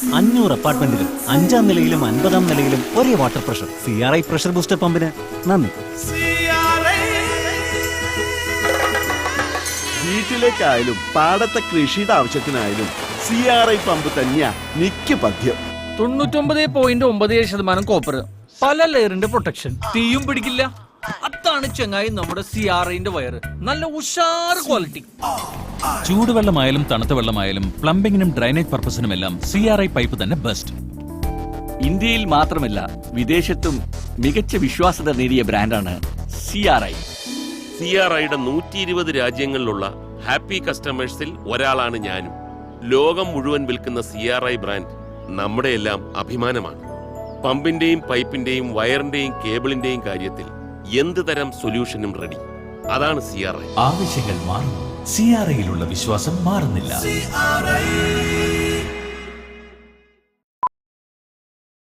500 അപ്പാർട്ട്മെന്റിലും 5ാം നിലയിലും 50ാം നിലയിലും ഒരേ water pressure. CRI pressure booster പമ്പിന് നന്ദി. വീട്ടിലേക്കായാലും പാടത്തെ കൃഷിയുടെ ആവശ്യത്തിനായാലും CRI പമ്പ് തന്നെയാ മിക്ക പദ്യം. 99.97% കോപ്പർ, പല ലെയറിന്റെ പ്രൊട്ടക്ഷൻ, തീയും പിടിക്കില്ല. അതാണ് ചെങ്ങായി നമ്മുടെ CRIന്റെ വയറ്. നല്ല ഉഷാർ ക്വാളിറ്റി. ചൂടുവെള്ളമായാലും തണുത്ത വെള്ളമായാലും പ്ലംബിങ്ങിനും ഡ്രൈനേജ് പർപ്പസിനുമെല്ലാം CRI പൈപ്പ് തന്നെ ബെസ്റ്റ്. ഇന്ത്യയിൽ മാത്രമല്ല വിദേശത്തും മികച്ച വിശ്വാസ്യത നേടിയ ബ്രാൻഡാണ് CRI. CRIയുടെ 120 രാജ്യങ്ങളിലുള്ള ഹാപ്പി കസ്റ്റമേഴ്സിൽ ഒരാളാണ് ഞാനും. ലോകം മുഴുവൻ വിൽക്കുന്ന CRI ബ്രാൻഡ് നമ്മുടെ എല്ലാം അഭിമാനമാണ്. പമ്പിന്റെയും പൈപ്പിന്റെയും വയറിന്റെയും കേബിളിന്റെയും കാര്യത്തിൽ എന്ത് തരം സൊല്യൂഷനും റെഡി. അതാണ് CRI. ആവശ്യങ്ങൾ മാറുന്നു, CRIയിലുള്ള വിശ്വാസം മാറുന്നില്ല.